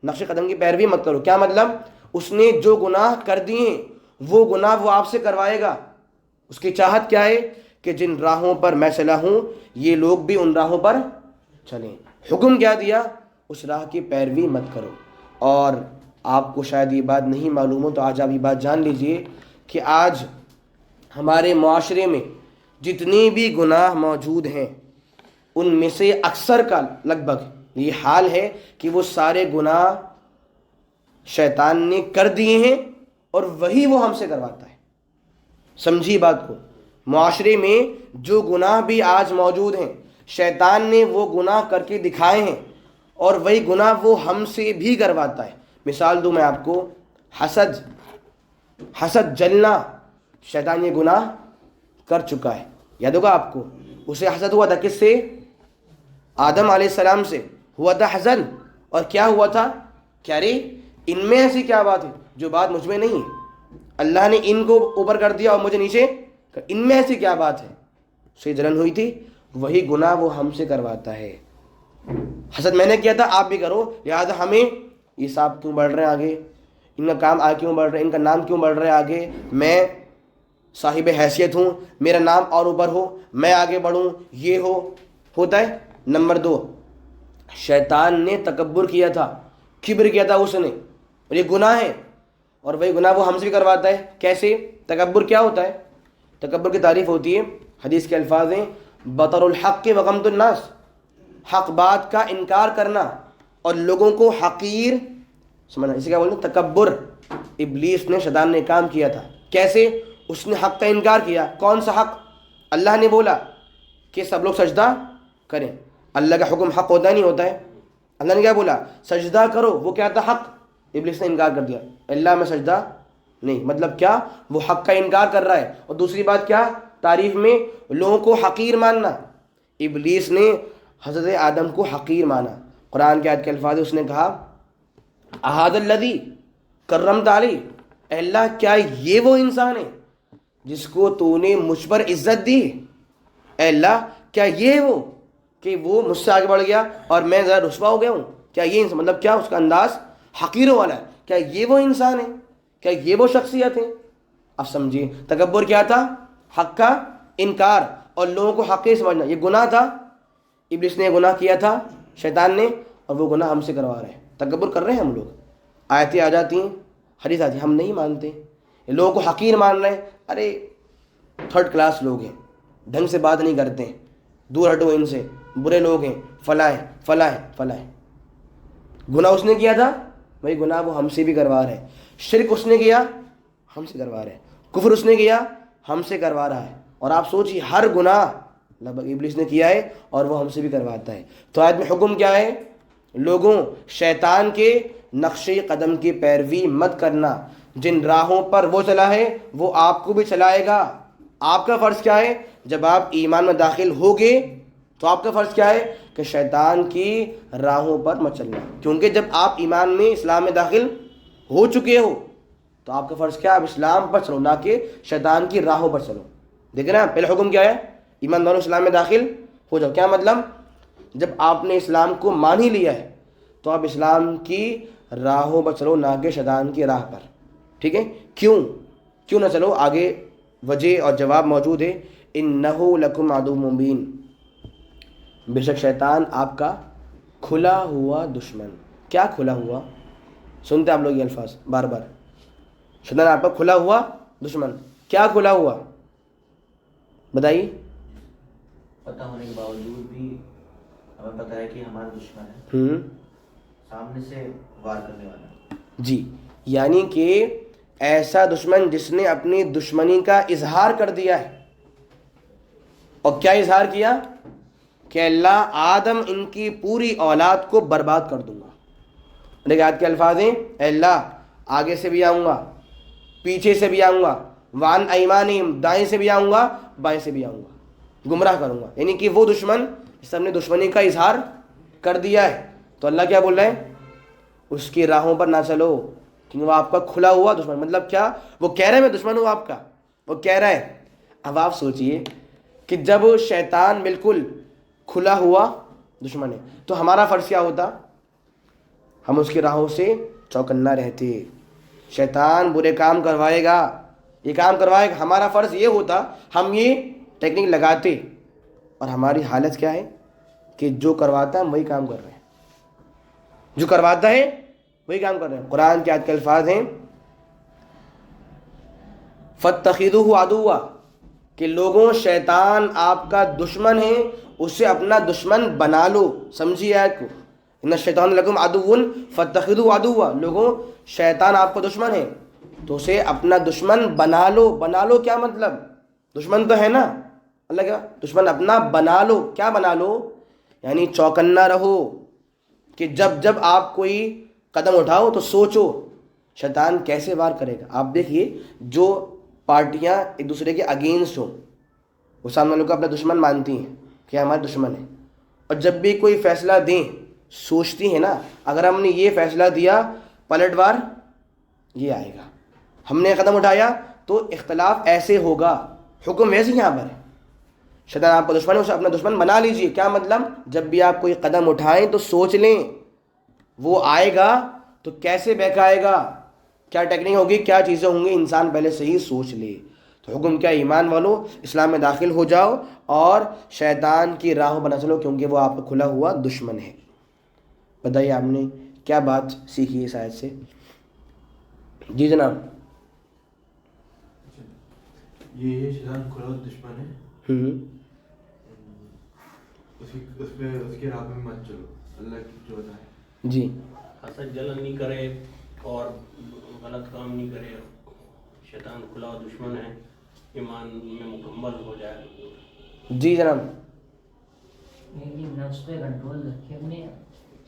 S1: نقش قدم کی پیروی مت کرو. کیا مطلب؟ اس نے جو گناہ کر دیے وہ گناہ وہ آپ سے کروائے گا. اس کی چاہت کیا ہے؟ کہ جن راہوں پر میں چلا ہوں یہ لوگ بھی ان راہوں پر چلیں. حکم کیا دیا؟ اس راہ کی پیروی مت کرو. اور آپ کو شاید یہ بات نہیں معلوم ہو تو آج آپ یہ بات جان لیجئے کہ آج ہمارے معاشرے میں جتنی بھی گناہ موجود ہیں ان میں سے اکثر کا لگ بھگ یہ حال ہے کہ وہ سارے گناہ شیطان نے کر دیے ہیں اور وہی وہ ہم سے کرواتا ہے. سمجھیے بات کو. معاشرے میں جو گناہ بھی آج موجود ہیں شیطان نے وہ گناہ کر کے دکھائے ہیں اور وہی گناہ وہ ہم سے بھی کرواتا ہے. مثال دوں میں آپ کو, حسد جلنا, شیطان یہ گناہ کر چکا ہے. یاد ہوگا آپ کو, اسے حسد ہوا تھا کس سے؟ آدم علیہ السلام سے ہوا تھا حسد. اور کیا ہوا تھا کہ ارے ان میں ایسی کیا بات ہے جو بات مجھ میں نہیں ہے, اللہ نے ان کو اوپر کر دیا اور مجھے نیچے, ان میں ایسی کیا بات ہے, اسے جلن ہوئی تھی. وہی گناہ وہ ہم سے کرواتا ہے. حسد میں نے کیا تھا آپ بھی کرو, لہٰذا ہمیں یہ صاحب کیوں بڑھ رہے ہیں آگے, ان کا کام آگے کیوں بڑھ رہا ہے, ان کا نام کیوں بڑھ رہا ہے آگے, میں صاحب حیثیت ہوں, میرا نام اور اوپر ہو, میں آگے بڑھوں, یہ ہوتا ہے. نمبر 2, شیطان نے تکبر کیا تھا, کبر کیا تھا اس نے, اور یہ گناہ ہے اور وہی گناہ وہ ہم سے بھی کرواتا ہے. کیسے؟ تکبر کیا ہوتا ہے؟ تکبر کی تعریف ہوتی ہے, حدیث کے الفاظ ہیں بطر الحق و غمط الناس, حق بات کا انکار کرنا اور لوگوں کو حقیر سمجھنا. اسے کیا بولتے ہیں؟ تکبر. ابلیس نے, شیطان نے کام کیا تھا. کیسے؟ اس نے حق کا انکار کیا. کون سا حق؟ اللہ نے بولا کہ سب لوگ سجدہ کریں. اللہ کا حکم حق ہوتا نہیں ہوتا ہے. اللہ نے کیا بولا؟ سجدہ کرو. وہ کیا تھا؟ حق. ابلیس نے انکار کر دیا, اللہ میں سجدہ نہیں. مطلب کیا؟ وہ حق کا انکار کر رہا ہے. اور دوسری بات کیا؟ تعریف میں لوگوں کو حقیر ماننا. ابلیس نے حضرت آدم کو حقیر مانا. قرآن کے آیت کے الفاظ اس نے کہا احد الذی کرمت علیہ, اے اللہ کیا یہ وہ انسان ہے جس کو تو نے مجھ پر عزت دی؟ اے اللہ کیا یہ وہ کہ وہ مجھ سے آگے بڑھ گیا اور میں ذرا رسوا ہو گیا ہوں؟ کیا یہ انسان, مطلب کیا اس کا انداز حقیروں والا ہے, کیا یہ وہ انسان ہے, کیا یہ وہ شخصیت ہے؟ اب سمجھیے تکبر کیا تھا؟ حق کا انکار اور لوگوں کو حقیر سمجھنا. یہ گناہ تھا. ابلیس نے گناہ کیا تھا, شیطان نے, اور وہ گناہ ہم سے کروا رہے ہیں. تکبر کر رہے ہیں ہم لوگ. آیتیں آ جاتی ہیں, حدیث آتی ہے, ہم نہیں مانتے, لوگوں کو حقیر مان رہے ہیں. ارے 3rd کلاس لوگ ہیں, ڈھنگ سے بات نہیں کرتے ہیں, دور ہٹو ان سے, برے لوگ ہیں, فلاں ہیں. گناہ اس نے کیا تھا, وہی گناہ وہ ہم سے بھی کروا رہے ہیں. شرک اس نے کیا, ہم سے کروا رہے ہیں. کفر اس نے کیا, ہم سے کروا رہا ہے. اور آپ سوچیے ہر گناہ لگ بھگ ابلیس نے کیا ہے اور وہ ہم سے بھی کرواتا ہے. تو آیت میں حکم کیا ہے؟ لوگوں شیطان کے نقش قدم کی پیروی مت کرنا. جن راہوں پر وہ چلا ہے وہ آپ کو بھی چلائے گا. آپ کا فرض کیا ہے؟ جب آپ ایمان میں داخل ہوگے تو آپ کا فرض کیا ہے کہ شیطان کی راہوں پر مت چلنا. کیونکہ جب آپ ایمان میں, اسلام میں داخل ہو چکے ہو تو آپ کا فرض کیا ہے؟ آپ اسلام پر چلو, نہ کہ شیطان کی راہوں پر چلو. دیکھ رہے ہیں پہلے حکم کیا ہے؟ ایمان والوں اسلام میں داخل ہو جاؤ. کیا مطلب؟ جب آپ نے اسلام کو مان ہی لیا ہے تو آپ اسلام کی راہوں پر چلو, نہ کہ شیطان کی راہ پر. ٹھیک ہے؟ کیوں نہ چلو؟ آگے وجہ اور جواب موجود ہے. انہ لکم عدو مبین, بے شک شیطان آپ کا کھلا ہوا دشمن. کیا کھلا ہوا؟ سنتے آپ لوگ یہ الفاظ بار بار. شیطان آپ کا کھلا ہوا دشمن. کیا کھلا ہوا بتائیے؟
S2: پتہ ہونے کے باوجود بھی ہمیں پتہ ہے کہ ہمارا دشمن ہے, سامنے سے وار کرنے والا.
S1: جی, یعنی کہ ایسا دشمن جس نے اپنی دشمنی کا اظہار کر دیا ہے. اور کیا اظہار کیا؟ کہ اللہ آدم ان کی پوری اولاد کو برباد کر دوں گا. لیکن آیت کے الفاظ ہیں اے اللہ آگے سے بھی آؤں گا, پیچھے سے بھی آؤں گا, وان ایمانہم, دائیں سے بھی آؤں گا, بائیں سے بھی آؤں گا, گمراہ کروں گا. یعنی کہ وہ دشمن جس نے دشمنی کا اظہار کر دیا ہے تو اللہ کیا بول رہے ہیں؟ اس کی راہوں پر نہ چلو, کیونکہ وہ آپ کا کھلا ہوا دشمن. مطلب کیا؟ وہ کہہ رہے ہیں میں دشمن ہوں آپ کا, وہ کہہ رہا ہے. اب آپ سوچئے کہ جب شیطان بالکل کھلا ہوا دشمن ہے تو ہمارا فرض کیا ہوتا؟ ہم اس کی راہوں سے چوکنا رہتے. شیطان برے کام کروائے گا, یہ کام کروائے گا, ہمارا فرض یہ ہوتا ہم یہ ٹیکنیک لگاتے. اور ہماری حالت کیا ہے کہ جو کرواتا ہے ہم وہی کام کر رہے ہیں. جو کرواتا ہے وہی کام کر رہے ہیں. قرآن کے آیت کے الفاظ ہیں فَاتَّخِذُوهُ عَدُوًّا کہ لوگوں شیطان آپ کا دشمن ہے, اسے اپنا دشمن بنا لو. سمجھیے آیت کو, ان الشیطان لکم عدو فاتخذوه عدوا, لوگوں شیطان آپ کا دشمن ہے تو اسے اپنا دشمن بنا لو. بنا لو کیا مطلب؟ دشمن تو ہے نا اللہ کا, دشمن اپنا بنا لو. کیا بنا لو؟ یعنی چوکنا رہو کہ جب جب آپ کوئی قدم اٹھاؤ تو سوچو شیطان کیسے وار کرے گا. آپ دیکھیے جو پارٹیاں ایک دوسرے کے اگینسٹ ہوں وہ سامنے والوں کو اپنا دشمن مانتی ہیں کہ ہمارا دشمن ہے, اور جب بھی کوئی فیصلہ دیں سوچتی ہیں نا اگر ہم نے یہ فیصلہ دیا پلٹ وار یہ آئے گا, ہم نے قدم اٹھایا تو اختلاف ایسے ہوگا. حکم ویسے یہاں پر ہے, شیطان آپ کا دشمن ہے اسے اپنا دشمن بنا لیجئے. کیا مطلب؟ جب بھی آپ کوئی قدم اٹھائیں تو سوچ لیں وہ آئے گا تو کیسے بہکائے گا, کیا ٹیکنیک ہوگی, کیا چیزیں ہوں گی, انسان پہلے سے ہی سوچ لے. تو حکم کیا, ایمان والو اسلام میں داخل ہو جاؤ اور شیطان کی راہوں پر نہ چلو کیونکہ وہ آپ کا کھلا ہوا دشمن ہے. بتائیے آپ نے کیا بات سیکھی اس آیت سے؟ جی جناب.
S5: یہ شیطان کھلا ہوا دشمن ہے, اس کی راہ میں مت چلو, اللہ کی جو ہے.
S1: جی
S3: حسد جلن نہیں کرے اور غلط کام نہیں کرے. شیطان کھلا ہوا دشمن ہے, ایمان میں مکمل ہو جائے.
S1: جی جناب.
S4: نفس پہ کنٹرول رکھے اپنے,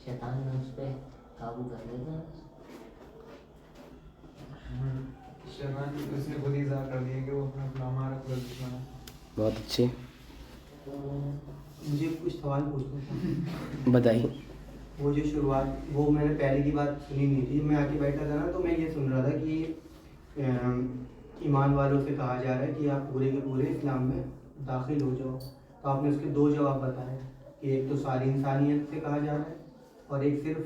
S4: شیطان نفس پہ قابو کر لیتا ہے.
S6: شیطان اس نے خود ہی ظاہر کر دیا کہ وہ اپنا ہمارا خود دشمن ہے.
S1: بہت اچھے.
S7: مجھے کچھ سوال پوچھنا تھا.
S1: بتائیے.
S7: وہ جو شروعات وہ میں نے پہلے کی بات سنی نہیں تھی, میں آ کے بیٹھا تھا نا تو میں یہ سن رہا تھا کہ ایمان والوں سے کہا جا رہا ہے کہ آپ پورے کے پورے اسلام میں داخل ہو جاؤ. تو آپ نے اس کے دو جواب بتائے کہ ایک تو ساری انسانیت سے کہا جا رہا ہے اور ایک صرف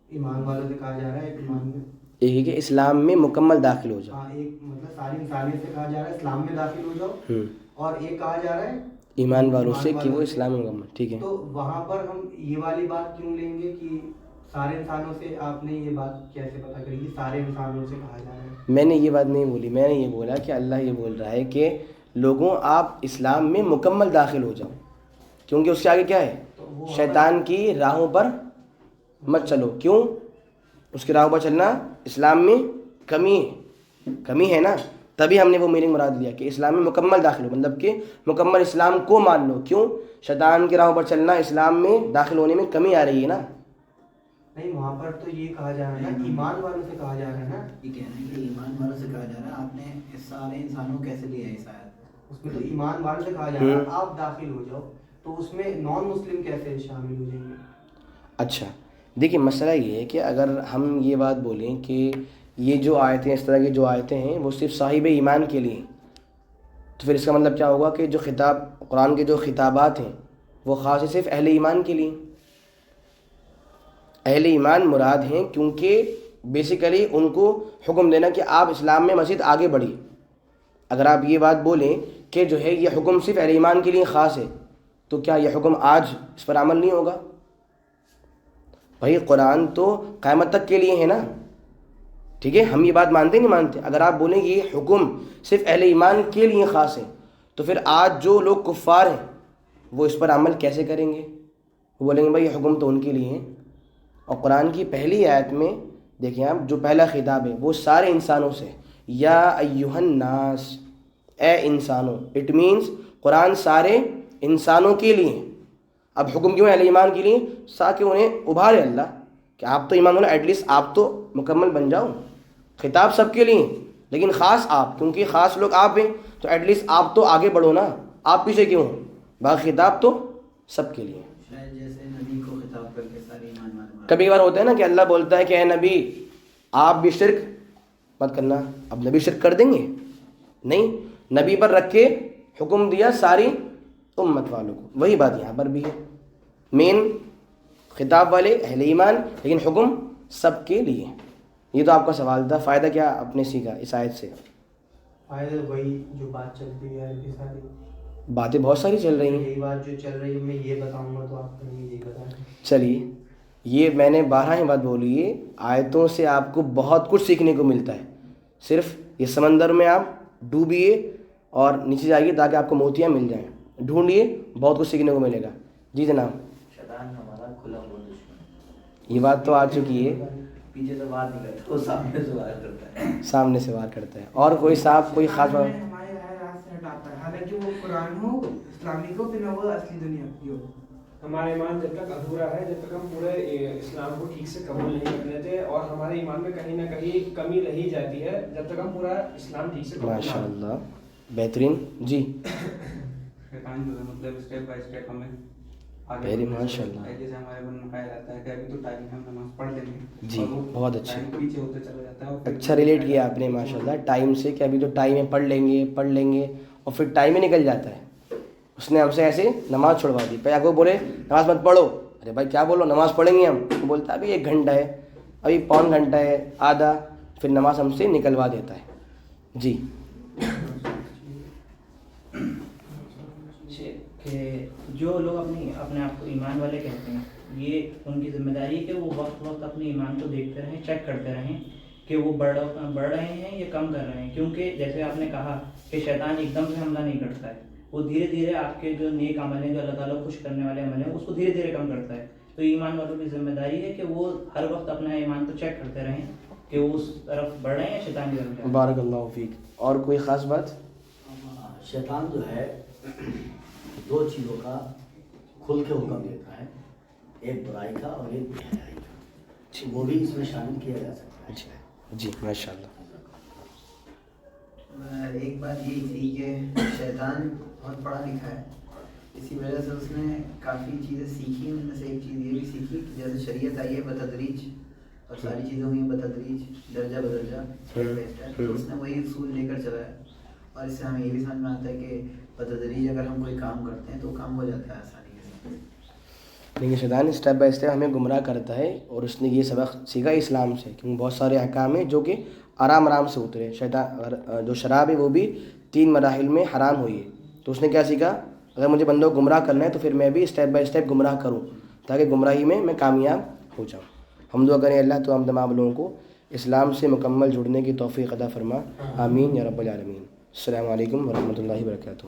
S7: ایمان والوں سے کہا جا رہا ہے. ایک ایمان میں
S1: ایک ہے کہ اسلام میں مکمل داخل ہو جاؤ.
S7: ہاں, ایک مطلب ساری انسانیت سے کہا جا رہا ہے اسلام میں داخل ہو جاؤ, اور ایک کہا جا رہا ہے
S1: ایمان والوں سے کہ وہ اسلام میں مکمل. ٹھیک ہے,
S7: تو وہاں پر ہم یہ والی بات کیوں لیں گے کہ سارے انسانوں سے؟ آپ نے یہ بات کیسے پتہ کری کہ سارے انسانوں سے کہا جا رہا ہے؟
S1: میں نے یہ بات نہیں بولی, میں نے یہ بولا کہ اللہ یہ بول رہا ہے کہ لوگوں آپ اسلام میں مکمل داخل ہو جاؤ, کیونکہ اس کے آگے کیا ہے, شیطان کی راہوں پر مت چلو. کیوں؟ اس کی راہوں پر چلنا اسلام میں کمی ہے نا, تبھی ہم نے وہ میننگ مراد لیا کہ اسلام میں مکمل داخل ہو, مطلب کہ مکمل اسلام کو مان لو. کیوں؟ شیطان کی راہوں پر چلنا اسلام میں داخل ہونے میں کمی آ رہی ہے نا.
S7: نہیں, وہاں پر تو یہ کہا جا رہا ہے نا ایمان والوں سے کہا جا رہا ہے نا.
S8: یہ کہہ رہے ہیں کہ ایمان والوں سے کہا جا رہا ہے. آپ نے سارے انسانوں کو کیسے لیا ہے اس آیت؟
S7: اس میں تو ایمان والوں سے کہا جا رہا ہے آپ داخل ہو جاؤ, تو اس میں نان مسلم کیسے شامل ہو جائیں گے؟
S1: اچھا دیکھیے, مسئلہ یہ ہے کہ اگر ہم یہ بات بولیں کہ یہ جو آیتیں, اس طرح کی جو آیتیں ہیں وہ صرف صاحب ایمان کے لیے, تو پھر اس کا مطلب کیا ہوگا کہ جو خطاب قرآن کے جو خطابات ہیں وہ خاص صرف اہل ایمان کے لیے. اہل ایمان مراد ہیں کیونکہ بیسیکلی ان کو حکم دینا کہ آپ اسلام میں مزید آگے بڑھیے. اگر آپ یہ بات بولیں کہ جو ہے یہ حکم صرف اہل ایمان کے لیے خاص ہے, تو کیا یہ حکم آج اس پر عمل نہیں ہوگا؟ بھائی قرآن تو قیامت تک کے لیے ہے نا. ٹھیک ہے, ہم یہ بات مانتے نہیں مانتے. اگر آپ بولیں کہ یہ حکم صرف اہل ایمان کے لیے خاص ہے, تو پھر آج جو لوگ کفار ہیں وہ اس پر عمل کیسے کریں گے؟ وہ بولیں گے بھائی یہ حکم تو ان کے لیے ہے. اور قرآن کی پہلی آیت میں دیکھیں آپ, جو پہلا خطاب ہے وہ سارے انسانوں سے, یا ایھا الناس, اے انسانوں. اٹ مینس قرآن سارے انسانوں کے لیے. اب حکم کیوں ہے اہل ایمان کے لیے؟ تاکہ انہیں ابھارے اللہ کہ آپ تو ایمان والے, ایٹ لیسٹ آپ تو مکمل بن جاؤ. خطاب سب کے لیے لیکن خاص آپ, کیونکہ خاص لوگ آپ ہیں تو ایٹ لیسٹ آپ تو آگے بڑھو نا, آپ پیچھے کیوں ہو؟ باقی خطاب تو سب کے لیے.
S8: شاید جیسے نبی کو خطاب کر کے سارے ایمان والے.
S1: کبھی کبھار ہوتا ہے نا کہ اللہ بولتا ہے کہ اے نبی آپ بھی شرک مت کرنا. اب نبی شرک کر دیں گے؟ نہیں, نبی پر رکھ کے حکم دیا ساری امت والوں کو. وہی بات یہاں پر بھی ہے, مین خطاب والے اہل ایمان لیکن حکم سب کے لیے. یہ تو آپ کا سوال تھا. فائدہ کیا آپ نے سیکھا اس آیت سے؟
S7: فائدہ وہی جو بات چلتی ہے کہ ساری
S1: باتیں بہت ساری چل رہی ہیں.
S7: یہی بات جو چل رہی ہے, میں یہ بتاؤں گا تو آپ کو یہی بتائیں.
S1: چلیے یہ میں نے 12 ہی بات بولی ہے، آیتوں سے آپ کو بہت کچھ سیکھنے کو ملتا ہے. صرف یہ سمندر میں آپ ڈوبیے اور نیچے جائیے تاکہ آپ کو موتیاں مل جائیں، ڈھونڈیے، بہت کچھ سیکھنے کو ملے گا. جی جناب.
S8: شیطان ہمارا کھلا ہوا دشمن
S1: یہ بات تو آ چکی ہے.
S8: پیچھے سے وار نہیں کرتا، وہ سامنے سے وار کرتا ہے.
S1: سامنے سے وار کرتا ہے. اور کوئی صاحب کوئی خاص بات؟
S6: ہمارے راہ سے ہٹاتا ہے، حالانکہ وہ قرآن ہو اسلامی کو، پھر نہ وہ اصلی دنیا کی ہو.
S9: ہمارا ایمان جب تک ادھورا ہے، جب تک ہم پورے اسلام کو ٹھیک سے قبول نہیں کر لیتے، اور ہمارے ایمان میں کہیں نہ کہیں کمی رہی جاتی ہے جب تک ہم پورا اسلام ٹھیک سے قبول نہ
S1: ماشاء اللہ، بہترین. جی
S6: شیطان جو ہے مطلب اسٹیپ بائی اسٹیپ ہمیں آگے
S1: ویری
S6: بڑھنا
S1: ماشاء
S6: چاہیے.
S1: اللہ.
S6: جیسے ہمارے من میں خیال آتا ہے کہ ابھی تو ٹائم ہے، ہم نماز پڑھ لیں گے،
S1: جی
S6: اور وہ
S1: بہت اچھا،
S6: ٹائم پیچھے ہوتے چلا جاتا ہے. اور پھر
S1: اچھا ریلیٹ کیا آپ نے ماشاء اللہ ٹائم سے، کہ ابھی تو ٹائم ہے، پڑھ لیں گے اور پھر ٹائم ہی نکل جاتا ہے. اس نے ہم سے ایسے نماز چھڑوا دی. پہلے آپ کو بولے نماز مت پڑھو، ارے بھائی کیا بولو، نماز پڑھیں گے ہم. وہ بولتا ہے ابھی 1 گھنٹہ ہے، ابھی پون گھنٹہ ہے، آدھا، پھر نماز ہم سے نکلوا دیتا ہے. جی
S2: کہ جو لوگ اپنے آپ کو ایمان والے کہتے ہیں، یہ ان کی ذمہ داری ہے کہ وہ وقت اپنے ایمان کو دیکھتے رہیں، چیک کرتے رہیں کہ وہ بڑھ رہے ہیں یا کم کر رہے ہیں. کیونکہ جیسے آپ نے کہا کہ شیطان ایک دم سے حملہ نہیں کرتا ہے، وہ دھیرے دھیرے آپ کے جو نیک عمل ہیں، جو اللہ تعالیٰ کو خوش کرنے والے عمل ہیں، اس کو دھیرے دھیرے کم کرتا ہے. تو ایمان والوں کی ذمہ داری ہے کہ وہ ہر وقت اپنا ایمان کو چیک کرتے رہیں کہ وہ اس طرف بڑھ رہے ہیں یا شیطان کی طرف جا رہے ہیں.
S1: بارک اللہ فیک. اور کوئی خاص بات؟
S8: شیطان جو ہے 2 چیزوں کا کھل کے حکم دیتا ہے، ایک برائی کا اور ایک بھلائی کا، وہ بھی اس میں شامل کیا جا سکتا ہے.
S1: جی ماشاء اللہ.
S8: ایک بات یہ تھی کہ شیطان بہت پڑھا لکھا ہے، اسی وجہ سے اس نے کافی چیزیں سیکھی. ان میں سے ایک چیز یہ بھی سیکھی کہ جیسے شریعت آئی ہے بتدریج، اور ساری چیزیں ہوئی بتدریج، درجہ بدرجہ، تو اس نے وہی اصول لے کر چلا ہے. اور اس سے ہمیں یہ بھی سمجھ میں آتا ہے کہ بتدریج اگر ہم کوئی کام کرتے ہیں تو وہ کام ہو جاتا ہے آسانی کے ساتھ.
S1: لیکن شیطان اسٹیپ بائی اسٹیپ ہمیں گمراہ کرتا ہے، اور اس نے یہ سبق سیکھا اسلام سے، کیونکہ بہت سارے احکام ہیں جو کہ آرام سے اترے. شیطان جو شراب ہے وہ بھی 3 مراحل میں حرام ہوئی ہے. تو اس نے کیا سیکھا، اگر مجھے بندوں کو گمراہ کرنا ہے تو پھر میں بھی اسٹیپ بائی اسٹیپ گمراہ کروں تاکہ گمراہی میں کامیاب ہو جاؤں. ہم دعا کریں اللہ تو ہم تمام لوگوں کو اسلام سے مکمل جڑنے کی توفیق عطا فرما. آمین یا رب العالمین. السلام علیکم ورحمۃ اللہ وبرکاتہ.